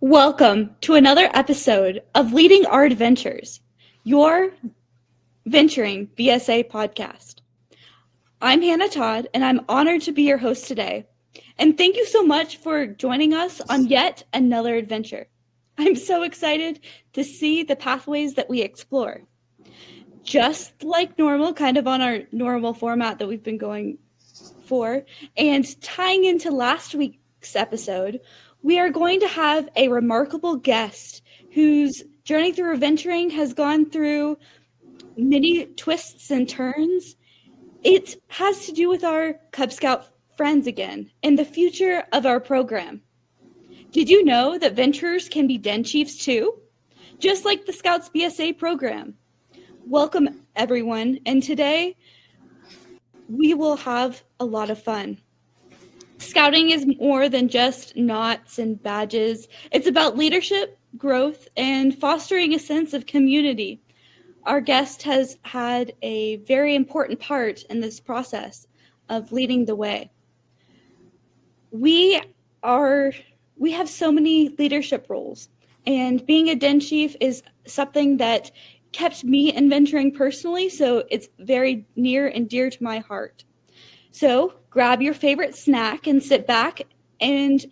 Welcome to another episode of Leading Our Adventures, your venturing BSA podcast. I'm Hannah Todd, and I'm honored to be your host today. And thank you so much for joining us on yet another adventure. I'm so excited to see the pathways that we explore. Just like normal, kind of on our normal format that we've been going for, and tying into last week's episode, we are going to have a remarkable guest whose journey through adventuring has gone through many twists and turns. It has to do with our Cub Scout friends again and the future of our program. Did you know that venturers can be Den Chiefs too? Just like the Scouts BSA program. Welcome, everyone, and today we will have a lot of fun. Scouting is more than just knots and badges. It's about leadership, growth, and fostering a sense of community. Our guest has had a very important part in this process of leading the way. We have so many leadership roles, and being a Den Chief is something that kept me in venturing personally, so it's very near and dear to my heart. So grab your favorite snack and sit back and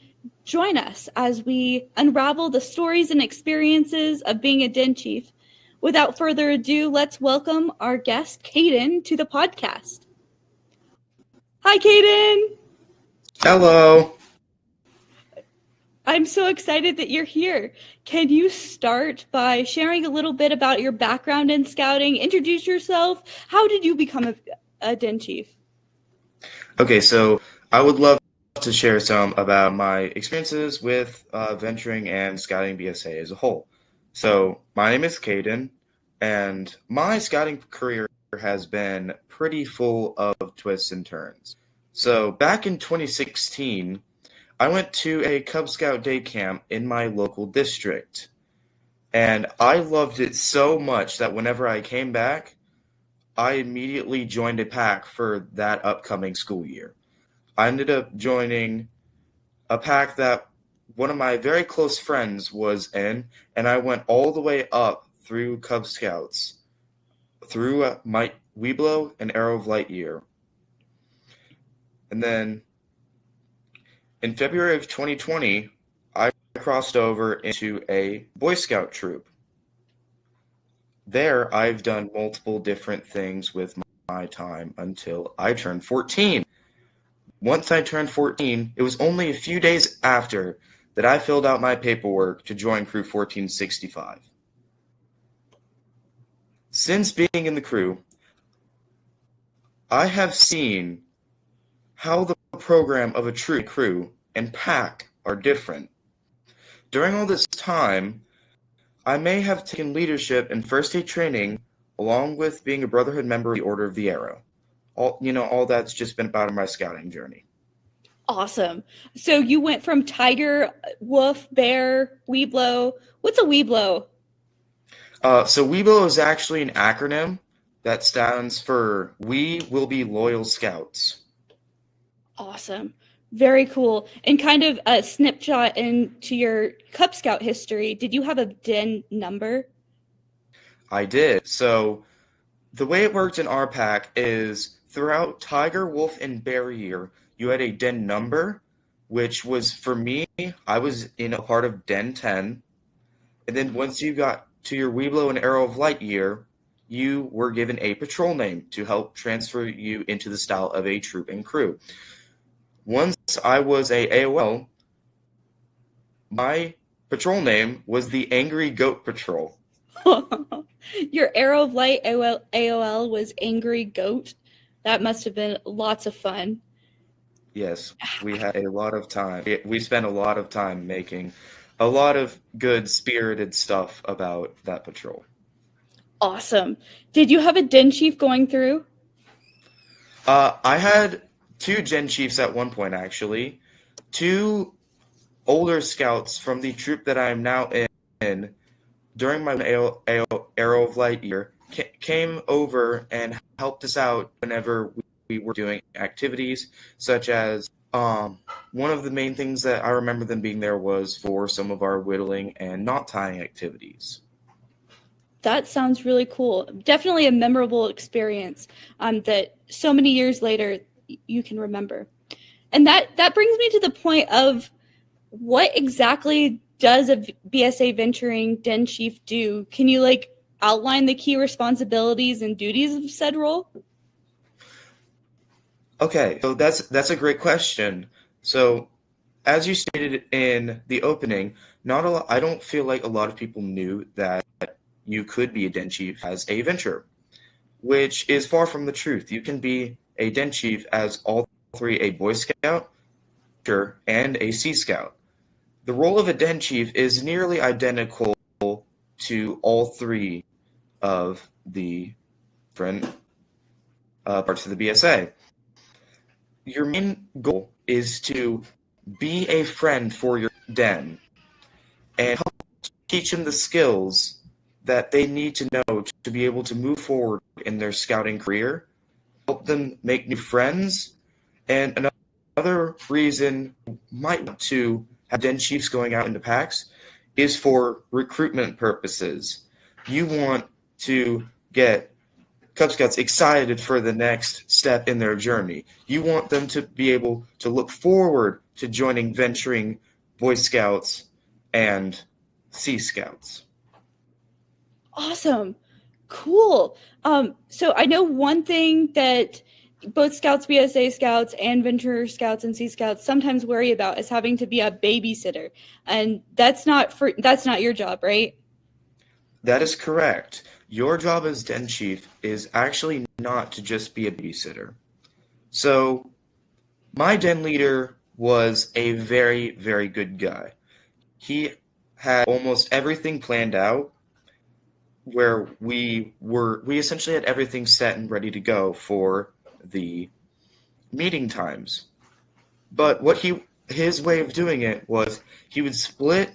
join us as we unravel the stories and experiences of being a Den Chief. Without further ado, let's welcome our guest, Caden, to the podcast. Hi, Caden. Hello. I'm so excited that you're here. Can you start by sharing a little bit about your background in scouting? Introduce yourself. How did you become a Den Chief? Okay, so I would love to share some about my experiences with venturing and scouting BSA as a whole. So my name is Caden, and my scouting career has been pretty full of twists and turns. So back in 2016, I went to a Cub Scout day camp in my local district, and I loved it so much that whenever I came back, I immediately joined a pack for that upcoming school year. I ended up joining a pack that one of my very close friends was in, and I went all the way up through Cub Scouts, through my Webelos and Arrow of Light year. And then in February of 2020, I crossed over into a Boy Scout troop. There, I've done multiple different things with my time until I turned 14. Once I turned 14, it was only a few days after that I filled out my paperwork to join Crew 1465. Since being in the crew, I have seen how the program of a troop, crew, and pack are different. During all this time, I may have taken leadership and first aid training along with being a Brotherhood member of the Order of the Arrow. All that's just been about my scouting journey. Awesome. So you went from tiger, wolf, bear, Webelo. What's a Webelo? So Webelo is actually an acronym that stands for We Will Be Loyal Scouts. Awesome. Very cool. And kind of a snapshot into your Cub Scout history. Did you have a den number? I did. So the way it worked in our pack is throughout tiger, wolf, and bear year, you had a den number, which was for me, I was in a part of den 10. And then once you got to your Webelos and Arrow of Light year, you were given a patrol name to help transfer you into the style of a troop and crew. Once I was a AOL, my patrol name was the Angry Goat Patrol. Your Arrow of Light AOL was Angry Goat. That must have been lots of fun. Yes, we had a lot of time. We spent a lot of time making a lot of good spirited stuff about that patrol. Awesome. Did you have a Den Chief going through? I had 2 Den Chiefs at one point, actually. 2 older scouts from the troop that I am now in during my Arrow of Light year came over and helped us out whenever we were doing activities such as One of the main things that I remember them being there was for some of our whittling and knot tying activities. That sounds really cool. Definitely a memorable experience that so many years later you can remember. And that brings me to the point of what exactly does a BSA Venturing Den Chief do? Can you outline the key responsibilities and duties of said role? Okay, so that's a great question. So, as you stated in the opening, I don't feel like a lot of people knew that you could be a den chief as a venturer, which is far from the truth. You can be a den chief as all three: a Boy Scout, and a Sea Scout. The role of a den chief is nearly identical to all three of the different parts of the BSA. Your main goal is to be a friend for your den and help teach them the skills that they need to know to be able to move forward in their scouting career, help them make new friends, and another reason you might want to have den chiefs going out into packs is for recruitment purposes. You want to get Cub Scouts excited for the next step in their journey. You want them to be able to look forward to joining venturing Boy Scouts and Sea Scouts. Awesome. Cool. So I know one thing that both Scouts, BSA Scouts, and Venture Scouts and Sea Scouts sometimes worry about is having to be a babysitter. And that's not your job, right? That is correct. Your job as Den Chief is actually not to just be a babysitter. So, my den leader was a very, very good guy. He had almost everything planned out, where we essentially had everything set and ready to go for the meeting times. But his way of doing it was he would split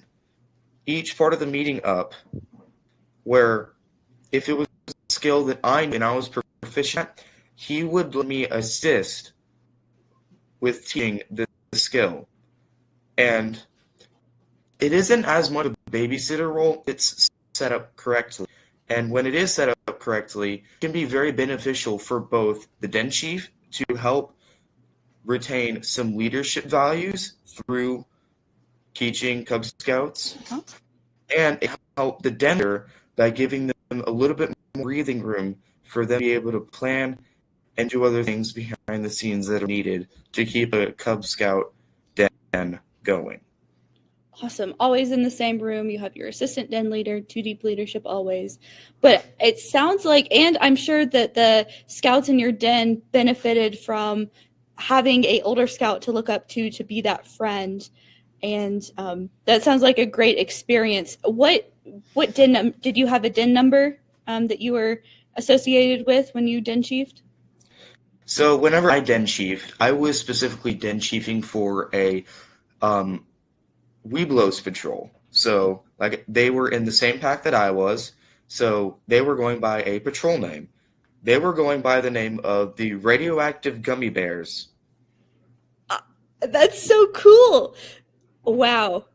each part of the meeting up, where if it was a skill that I knew and I was proficient at, he would let me assist with teaching the skill. And it isn't as much a babysitter role, it's set up correctly. And when it is set up correctly, it can be very beneficial for both the Den Chief to help retain some leadership values through teaching Cub Scouts, and it help the den leader by giving them a little bit more breathing room for them to be able to plan and do other things behind the scenes that are needed to keep a Cub Scout den going. Awesome. Always in the same room. You have your assistant den leader, 2 deep leadership always. But it sounds like, and I'm sure that the scouts in your den benefited from having a older scout to look up to be that friend. And that sounds like a great experience. What den did you have a den number that you were associated with when you den chiefed? So whenever I den chiefed, I was specifically den chiefing for a Webelos patrol. So they were in the same pack that I was, so they were going by a patrol name. They were going by the name of the Radioactive Gummy Bears. That's so cool. Wow.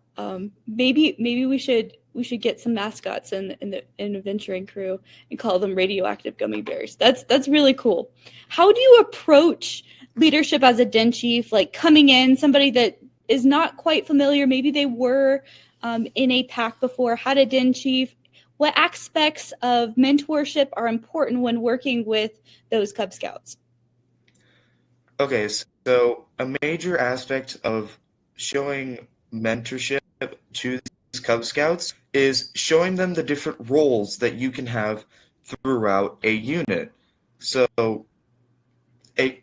Maybe we should get some mascots in the venturing crew and call them Radioactive Gummy Bears. That's really cool. How do you approach leadership as a den chief? Like coming in, somebody that is not quite familiar, maybe they were in a pack before, how to den chief. What aspects of mentorship are important when working with those Cub Scouts? Okay, so a major aspect of showing mentorship to these Cub Scouts is showing them the different roles that you can have throughout a unit. So a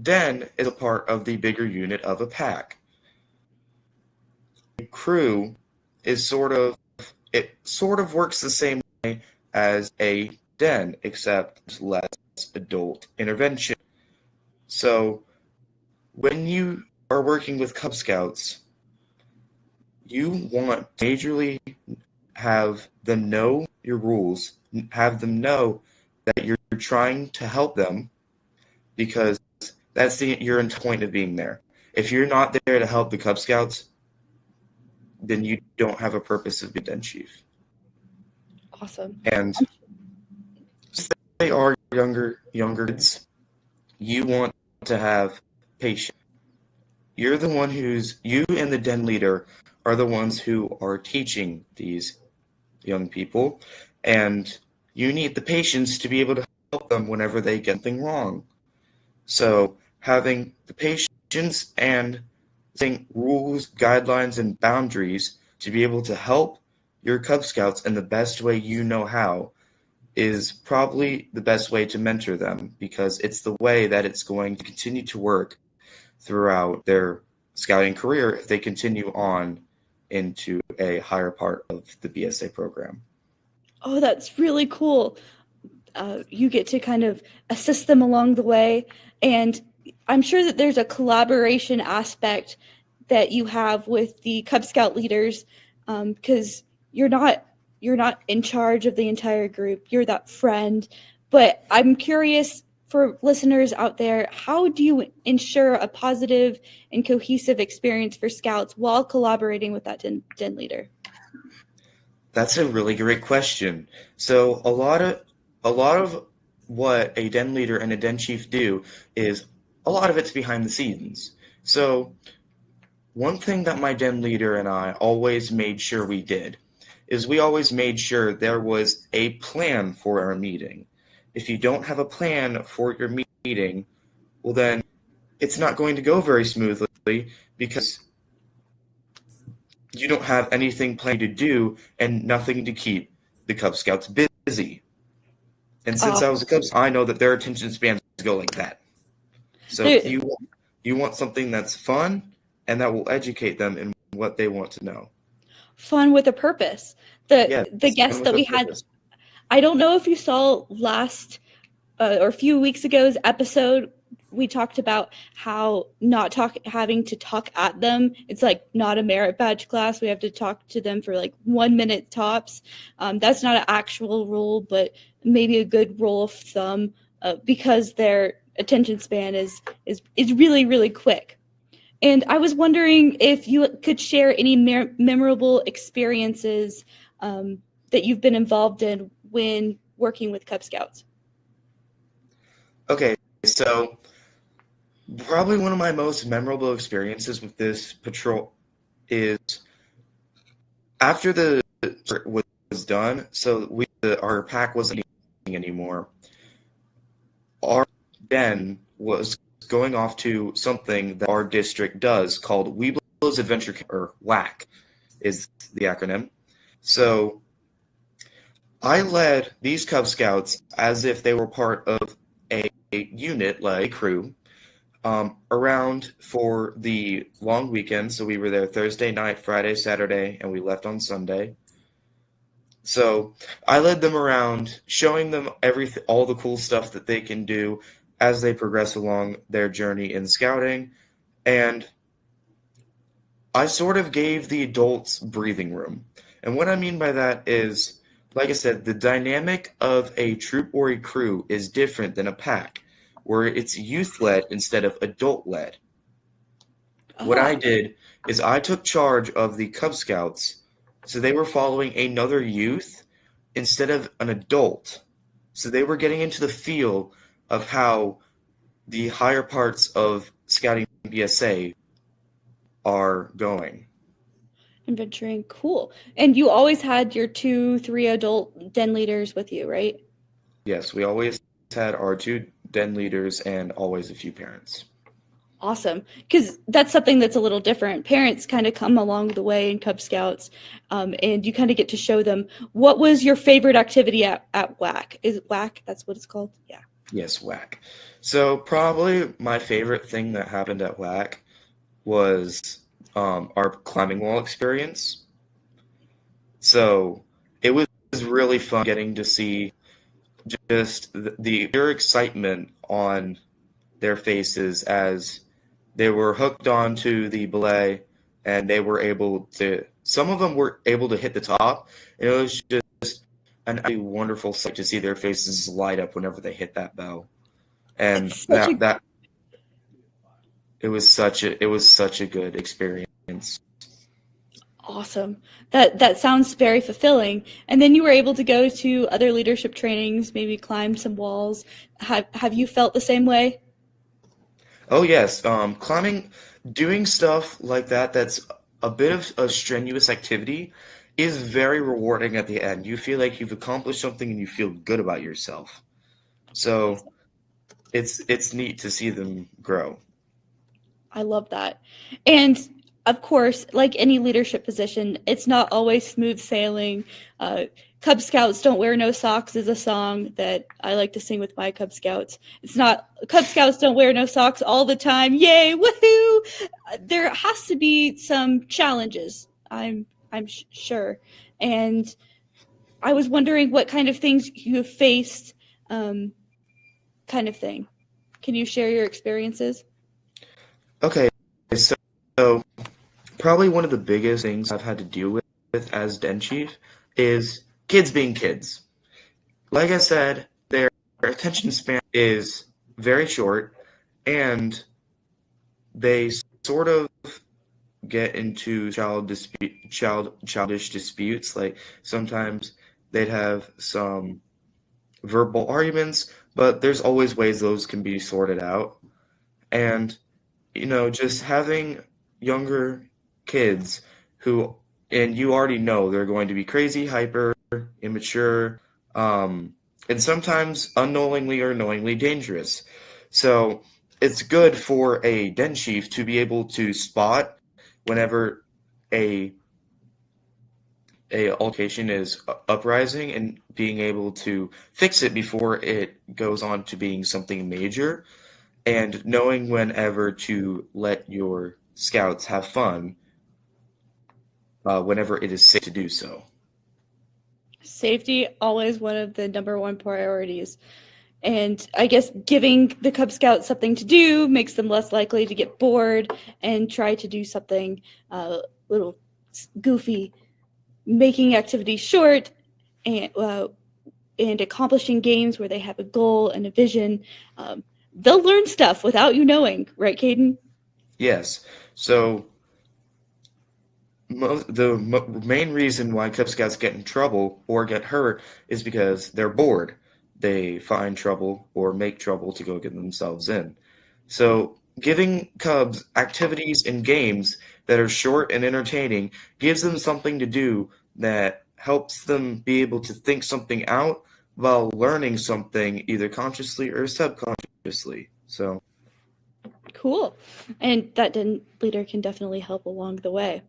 den is a part of the bigger unit of a pack. A crew is sort of works the same way as a den, except less adult intervention. So when you are working with Cub Scouts, you want to majorly have them know your rules, have them know that you're trying to help them, because that's your point of being there. if you're not there to help the Cub Scouts, then you don't have a purpose of being Den Chief. Awesome. And since they are younger kids, you want to have patience. You and the den leader are the ones who are teaching these young people, and you need the patience to be able to help them whenever they get something wrong. So having the patience and setting rules, guidelines, and boundaries to be able to help your Cub Scouts in the best way you know how is probably the best way to mentor them, because it's the way that it's going to continue to work throughout their scouting career if they continue on into a higher part of the BSA program. Oh, that's really cool. You get to kind of assist them along the way, and I'm sure that there's a collaboration aspect that you have with the Cub Scout leaders, because you're not in charge of the entire group. You're that friend. But I'm curious, for listeners out there, how do you ensure a positive and cohesive experience for Scouts while collaborating with that den leader? That's a really great question. So a lot of what a den leader and a den chief do is a lot of it's behind the scenes. So one thing that my den leader and I always made sure we did is we always made sure there was a plan for our meeting. If you don't have a plan for your meeting, well then it's not going to go very smoothly, because you don't have anything planned to do and nothing to keep the Cub Scouts busy. And since I was a Cub Scout, I know that their attention spans go like that. So you want something that's fun and that will educate them in what they want to know. Fun with a purpose. The guest that we had, I don't know if you saw last or a few weeks ago's episode, we talked about how having to talk at them. It's like not a merit badge class. We have to talk to them for like 1 minute tops. That's not an actual rule, but maybe a good rule of thumb, because their attention span is really, really quick. And I was wondering if you could share any memorable experiences that you've been involved in when working with Cub Scouts. Okay, so probably one of my most memorable experiences with this patrol is after the was done, so our pack wasn't anymore. Our den was going off to something that our district does called Webelos Adventure Camp, or WAC is the acronym. So I led these Cub Scouts as if they were part of a unit, like a crew, around for the long weekend. So we were there Thursday night, Friday, Saturday, and we left on Sunday. So I led them around, showing them all the cool stuff that they can do as they progress along their journey in scouting. And I sort of gave the adults breathing room. And what I mean by that is, like I said, the dynamic of a troop or a crew is different than a pack, where it's youth-led instead of adult-led. Oh. What I did is I took charge of the Cub Scouts, so they were following another youth instead of an adult. So they were getting into the feel of how the higher parts of scouting BSA are going. Adventuring, cool. And you always had your 2-3 adult den leaders with you, right? Yes, we always had our 2 den leaders and always a few parents. Awesome, because that's something that's a little different. Parents kind of come along the way in Cub Scouts, and you kind of get to show them. What was your favorite activity at WAC? Is it WAC? That's what it's called? Yeah. Yes, WAC. So probably my favorite thing that happened at WAC was our climbing wall experience. So it was really fun getting to see just the pure excitement on their faces as they were hooked onto the belay, and they were able to, some of them were able to hit the top. And it was just a wonderful sight to see their faces light up whenever they hit that bell. And it it was such a good experience. Awesome. That sounds very fulfilling. And then you were able to go to other leadership trainings, maybe climb some walls. Have you felt the same way? Oh yes, climbing, doing stuff like that that's a bit of a strenuous activity is very rewarding at the end. You feel like you've accomplished something and you feel good about yourself. So it's neat to see them grow. I love that. And of course, like any leadership position, it's not always smooth sailing. Cub Scouts Don't Wear No Socks is a song that I like to sing with my Cub Scouts. It's not Cub Scouts don't wear no socks all the time. Yay, woohoo! There has to be some challenges, I'm sure. And I was wondering what kind of things you have faced, kind of thing. Can you share your experiences? Okay, so probably one of the biggest things I've had to deal with as Den Chief is kids being kids. Like I said, their attention span is very short, and they sort of get into childish disputes. Like sometimes they'd have some verbal arguments, but there's always ways those can be sorted out. And just having younger kids and you already know they're going to be crazy, hyper, immature, and sometimes unknowingly or knowingly dangerous. So it's good for a Den Chief to be able to spot whenever a altercation is uprising and being able to fix it before it goes on to being something major, and knowing whenever to let your scouts have fun whenever it is safe to do so. Safety, always one of the number one priorities. And I guess giving the Cub Scouts something to do makes them less likely to get bored and try to do something little goofy, making activities short and accomplishing games where they have a goal and a vision. They'll learn stuff without you knowing, right, Caden? Yes. So the main reason why Cub Scouts get in trouble or get hurt is because they're bored. They find trouble or make trouble to go get themselves in. So giving Cubs activities and games that are short and entertaining gives them something to do that helps them be able to think something out while learning something either consciously or subconsciously. So Cool. And that leader can definitely help along the way.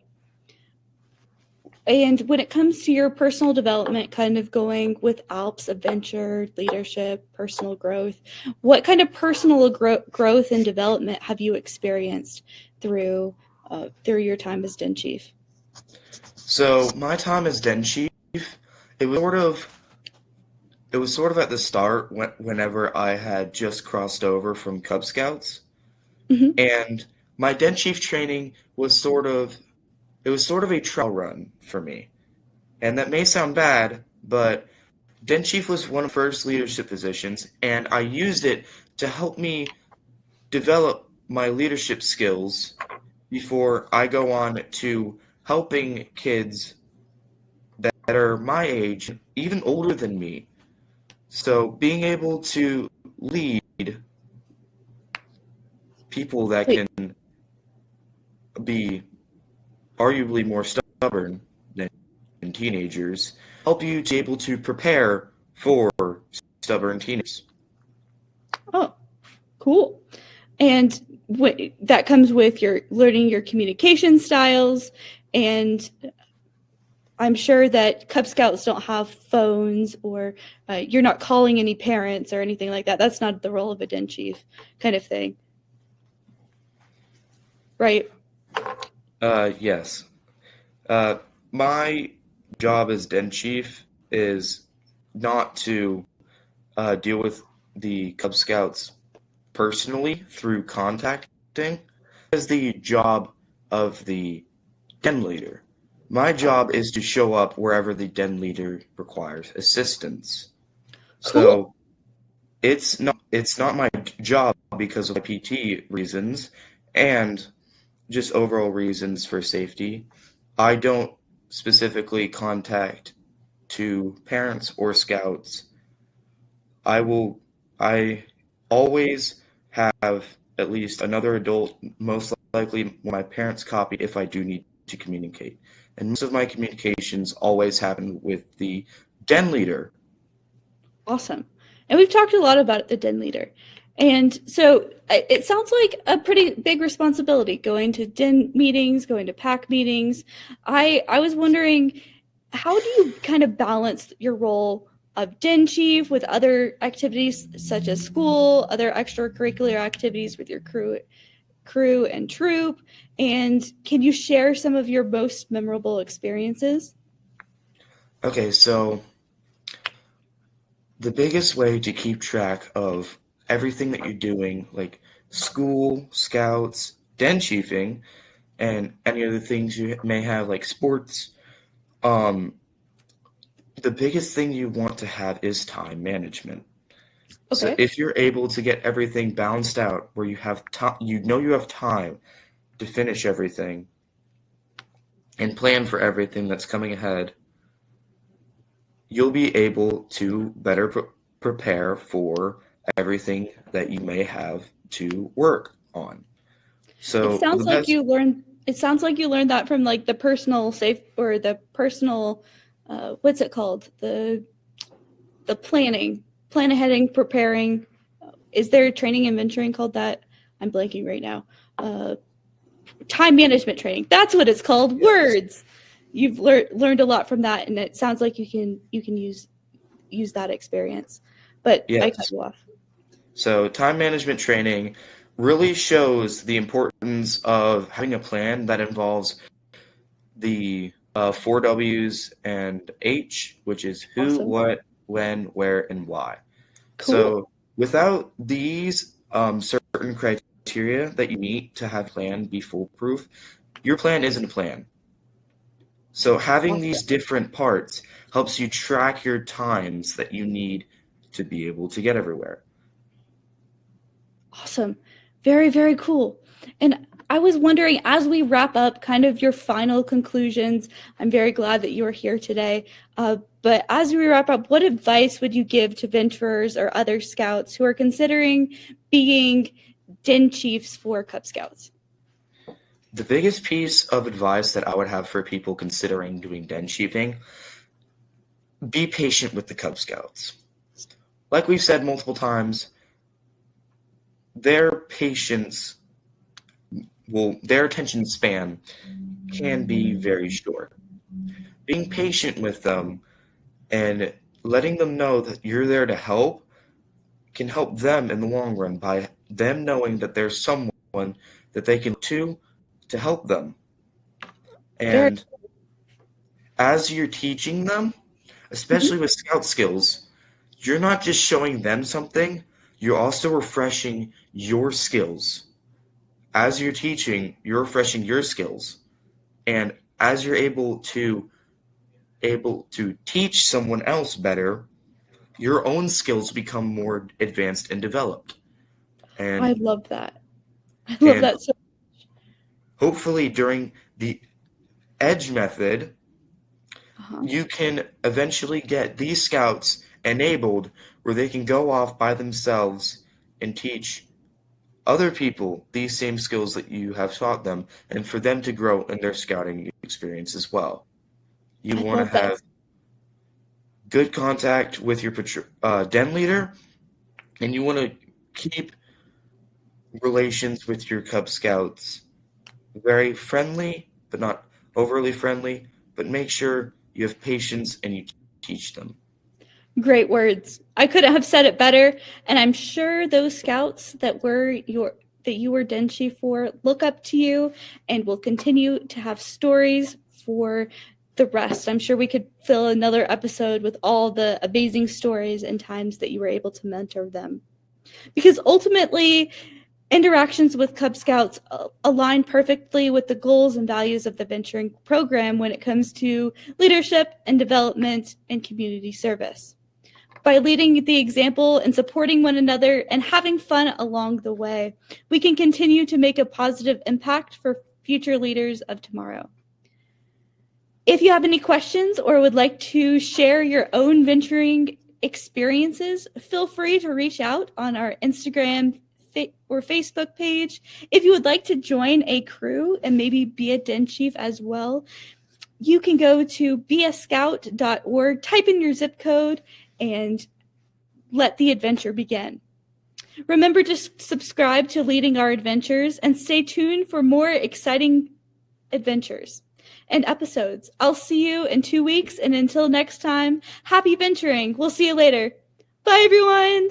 And when it comes to your personal development, kind of going with Alps, adventure, leadership, personal growth, what kind of personal growth and development have you experienced through your time as Den Chief? So my time as Den Chief, it was sort of at the start whenever I had just crossed over from Cub Scouts, and my Den Chief training was sort of a trial run for me. And that may sound bad, but Den Chief was one of the first leadership positions, and I used it to help me develop my leadership skills before I go on to helping kids that are my age, even older than me. So being able to lead people that can be arguably more stubborn than teenagers help you to be able to prepare for stubborn teenagers. Oh, cool. And that comes with your learning your communication styles, and I'm sure that Cub Scouts don't have phones, or you're not calling any parents or anything like that. That's not the role of a Den Chief kind of thing. Right? Yes. My job as Den Chief is not to deal with the Cub Scouts personally through contacting. It is the job of the Den leader. My job is to show up wherever the Den leader requires assistance. Cool. So it's not my job because of PT reasons, and just overall reasons for safety. I don't specifically contact to parents or scouts. I always have at least another adult, most likely my parents' copy if I do need to communicate. And most of my communications always happen with the den leader. Awesome. And we've talked a lot about the den leader. And so it sounds like a pretty big responsibility, going to den meetings, going to pack meetings. I was wondering, how do you kind of balance your role of den chief with other activities such as school, other extracurricular activities with your crew and troop? And can you share some of your most memorable experiences? Okay, so the biggest way to keep track of everything that you're doing, like school, scouts, den chiefing, and any other things you may have, like sports, the biggest thing you want to have is time management. So Okay. if you're able to get everything balanced out where you have time, you have time to finish everything and plan for everything that's coming ahead, you'll be able to better prepare for everything that you may have to work on. So It sounds the like best, you learned. It sounds like you learned that from like the personal safe or the personal, what's it called? The planning, plan ahead and preparing. Is there training and mentoring called that? I'm blanking right now. Time management training. That's what it's called. yes, Words. You've learned a lot from that, and it sounds like you can use that experience. But I cut yes. you off. So time management training really shows the importance of having a plan that involves the 4 W's and H, which is who, Awesome. what, when, where, and why. Cool. So without these certain criteria that you meet to have a plan be foolproof, your plan isn't a plan. So having these Awesome. different parts helps you track your times that you need to be able to get everywhere. Awesome. Very, very cool. And I was wondering, as we wrap up kind of your final conclusions, I'm very glad that you are here today. But as we wrap up, what advice would you give to venturers or other scouts who are considering being den chiefs for Cub Scouts? The biggest piece of advice that I would have for people considering doing den chiefing, be patient with the Cub Scouts. Like we've said multiple times, their attention span can be very short. Being patient with them and letting them know that you're there to help can help them in the long run by them knowing that there's someone that they can to help them. Very And as you're teaching them, especially with scout skills, you're not just showing them something, you're also refreshing your skills. As you're teaching, you're refreshing your skills. And as you're able to teach someone else better, your own skills become more advanced and developed. I And love that. I love that so hopefully during the edge method, uh-huh. you can eventually get these scouts enabled where they can go off by themselves and teach other people these same skills that you have taught them, and for them to grow in their scouting experience as well. You I want to love that. have good contact with your den leader, and you want to keep relations with your Cub Scouts very friendly, but not overly friendly, but make sure you have patience and you teach them. Great words. I couldn't have said it better. And I'm sure those scouts that you were den chief for look up to you and will continue to have stories for the rest. I'm sure we could fill another episode with all the amazing stories and times that you were able to mentor them. Because ultimately, interactions with Cub Scouts align perfectly with the goals and values of the venturing program when it comes to leadership and development and community service. By leading the example and supporting one another and having fun along the way, we can continue to make a positive impact for future leaders of tomorrow. If you have any questions or would like to share your own venturing experiences, feel free to reach out on our Instagram or Facebook page. If you would like to join a crew and maybe be a Den Chief as well, you can go to bscout.org, type in your zip code, and let the adventure begin. Remember to subscribe to Leading Our Adventures and stay tuned for more exciting adventures and episodes. I'll see you in 2 weeks, and until next time, happy venturing. We'll see you later. Bye, everyone.